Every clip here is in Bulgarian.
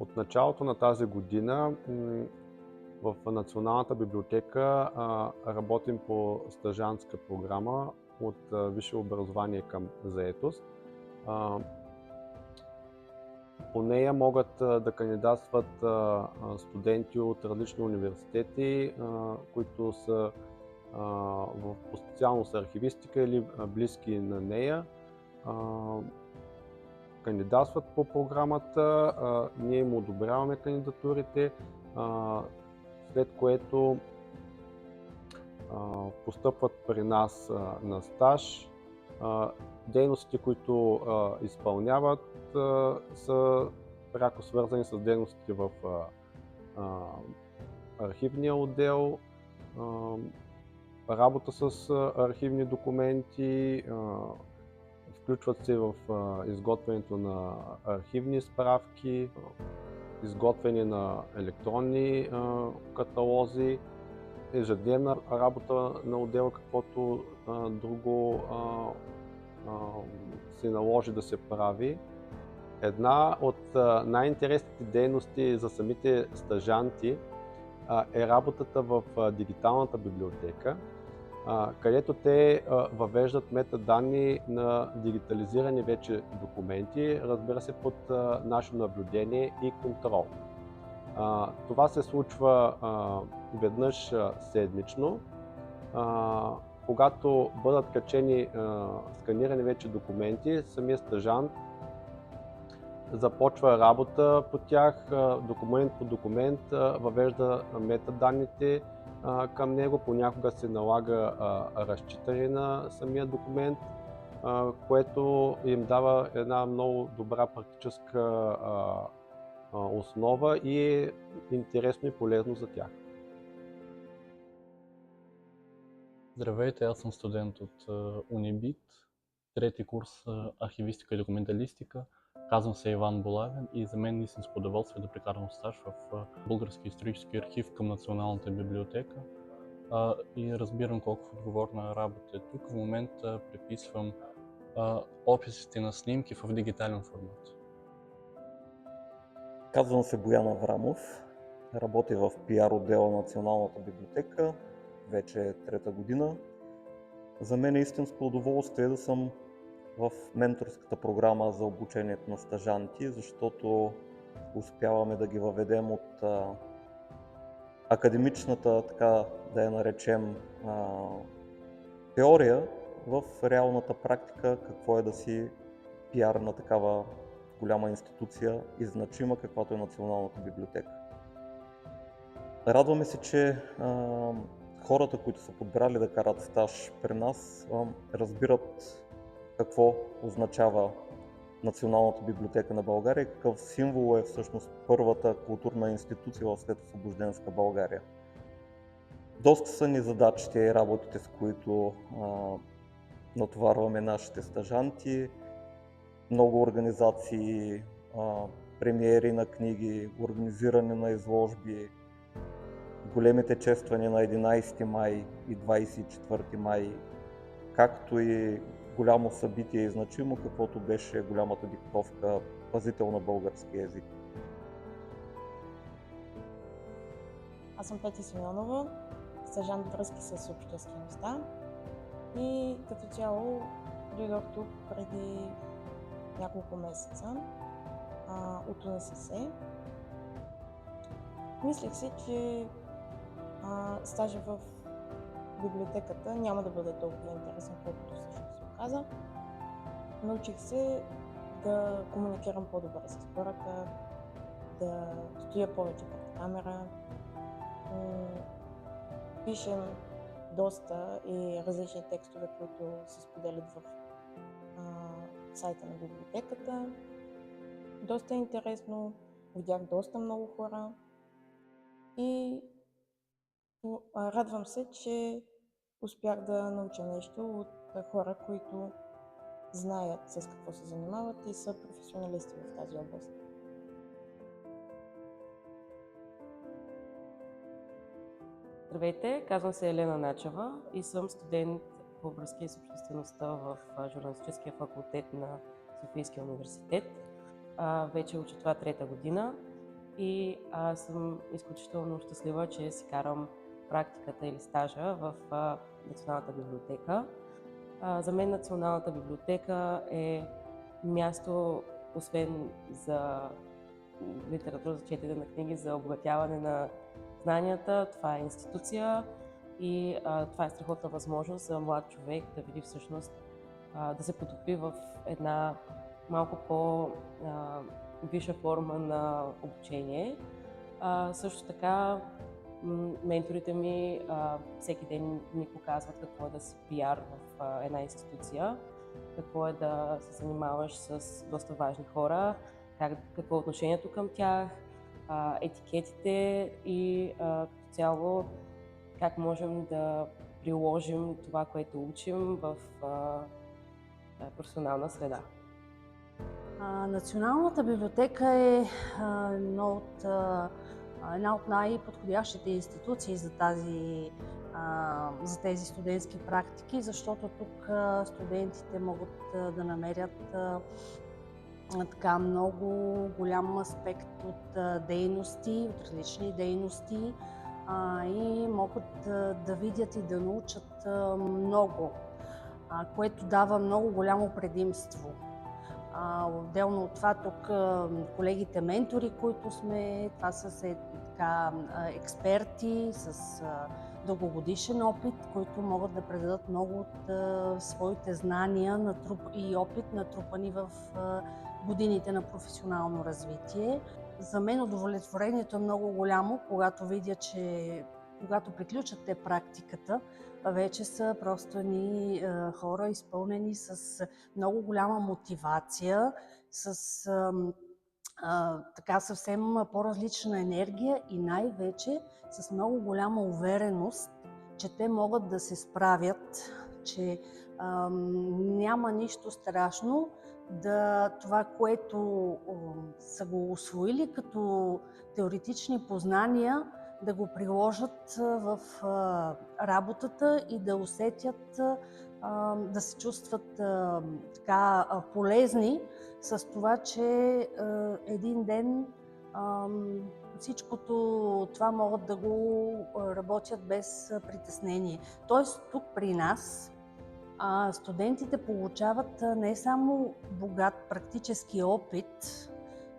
От началото на тази година в Националната библиотека работим по стажантска програма от висше образование към заетост. По нея могат да кандидатстват студенти от различни университети, които са по специалност архивистика или близки на нея. Кандидатстват по програмата, ние им одобряваме кандидатурите, след което постъпват при нас на стаж. Дейностите, които изпълняват, са пряко свързани с дейностите в архивния отдел, работа с архивни документи, включват се в изготвянето на архивни справки, изготвяне на електронни каталози, ежедневна работа на отдела, каквото друго се наложи да се прави. Една от най-интересните дейности за самите стажанти е работата в дигиталната библиотека, където те въвеждат метаданни на дигитализирани вече документи, разбира се, под наше наблюдение и контрол. Това се случва веднъж седмично, когато бъдат качени сканирани вече документи, самият стажант започва работа по тях, документ по документ, въвежда метаданните към него, понякога се налага разчитане на самия документ, което им дава една много добра практическа основа и е интересно и полезно за тях. Здравейте, аз съм студент от Унибит, трети курс архивистика и документалистика. Казвам се Иван Булавин и за мен истинско удоволствие да прекарам стаж в Български исторически архив към Националната библиотека и разбирам колко отговорна работа е тук. В момента преписвам описите на снимки в дигитален формат. Казвам се Боян Аврамов, работя в PR отдела на Националната библиотека, вече трета година. За мен е истинско удоволствие да съм в менторската програма за обучението на стажанти, защото успяваме да ги въведем от академичната, така да я наречем, теория в реалната практика, какво е да си PR на такава голяма институция и значима, каквато е Националната библиотека. Радваме се, че хората, които са подбрали да карат стаж при нас, разбират какво означава Националната библиотека на България и какъв символ е всъщност първата културна институция в следосвобожденска България. Доста са ни задачите и работите, с които натоварваме нашите стажанти. Много организации, премиери на книги, организиране на изложби, големите чествания на 11 май и 24 май, както и голямо събитие и значимо, каквото беше голямата диктовка "Пазител на българския език". Аз съм Петя Симеонова, стажант връзки с обществеността и като цяло дойдох тук преди няколко месеца от УНСС. Мислех си, че стажа в библиотеката няма да бъде толкова интересен, колкото всъщност се оказа. Научих се да комуникирам по-добре с хората, да стоя повече пред камера. Пишем доста и различни текстове, които се споделят в сайта на библиотеката. Доста интересно, видях доста много хора и радвам се, че успях да науча нещо от хора, които знаят с какво се занимават и са професионалисти в тази област. Здравейте, казвам се Елена Начева и съм студент по връзки с обществеността в журналистическия факултет на Софийския университет. Вече уча това трета година и аз съм изключително щастлива, че си карам практиката или стажа в Националната библиотека. За мен Националната библиотека е място, освен за литература, за четене на книги, за обогатяване на знанията. Това е институция и това е страхотна възможност за млад човек да види всъщност, да се потопи в една малко по-висша форма на обучение. Също така, менторите ми всеки ден ми показват какво е да си пиар в една институция, какво е да се занимаваш с доста важни хора, какво е отношението към тях, етикетите и като цяло как можем да приложим това, което учим в професионална среда. Националната библиотека е една от най-подходящите институции за тези студентски практики, защото тук студентите могат да намерят така много голям аспект от дейности, от различни дейности и могат да видят и да научат много, което дава много голямо предимство. Отделно от това, тук колегите ментори, които сме, това са експерти с дългогодишен опит, които могат да предадат много от своите знания и опит, натрупани в годините на професионално развитие. За мен удовлетворението е много голямо, когато видя, че когато приключат те практиката, вече са просто едни хора, изпълнени с много голяма мотивация, с така съвсем по-различна енергия и най-вече с много голяма увереност, че те могат да се справят, че няма нищо страшно това, което са го усвоили като теоретични познания, да го приложат в работата и да усетят, да се чувстват така полезни с това, че един ден всичкото това могат да го работят без притеснение. Тоест тук при нас студентите получават не само богат практически опит,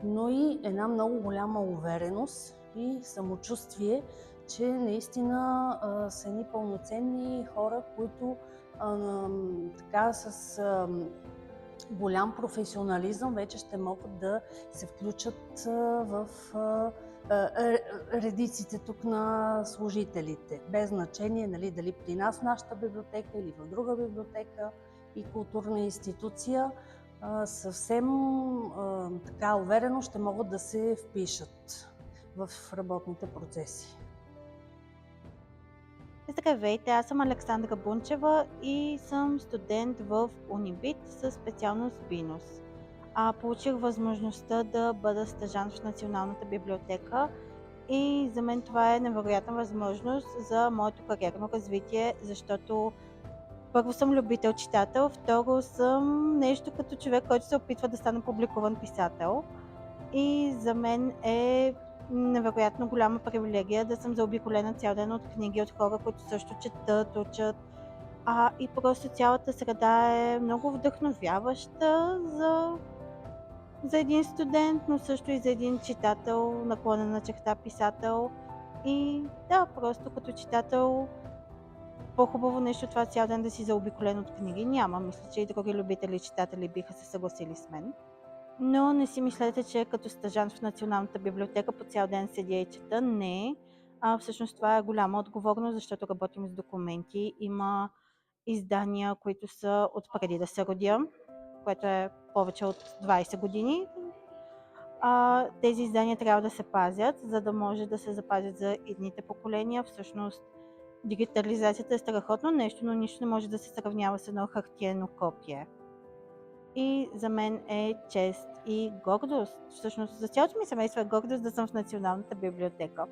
но и една много голяма увереност и самочувствие, че наистина са едни пълноценни хора, които така с голям професионализъм вече ще могат да се включат в редиците тук на служителите. Без значение дали при нас в нашата библиотека или в друга библиотека и културна институция, съвсем така уверено ще могат да се впишат в работните процеси. Здравейте, аз съм Александра Бунчева и съм студент в Унибит със специалност Бинус. Получих възможността да бъда стажант в Националната библиотека и за мен това е невероятна възможност за моето кариерно развитие, защото първо съм любител читател, второ съм нещо като човек, който се опитва да стане публикуван писател и за мен е невероятно голяма привилегия да съм заобиколена цял ден от книги, от хора, които също четат, учат. И просто цялата среда е много вдъхновяваща за един студент, но също и за един читател, наклонена черта писател. И да, просто като читател по-хубаво нещо това цял ден да си заобиколен от книги няма. Мисля, че и други любители и читатели биха се съгласили с мен. Но не си мислете, че като стажант в Националната библиотека по цял ден седя и чета. Не. Всъщност това е голяма отговорност, защото работим с документи. Има издания, които са от преди да се родя, което е повече от 20 години. Тези издания трябва да се пазят, за да може да се запазят за идните поколения. Всъщност дигитализацията е страхотно нещо, но нищо не може да се сравнява с едно хартиено копие. И за мен е чест и гордост. Всъщност за цялото ми семейство е гордост да съм в Националната библиотека.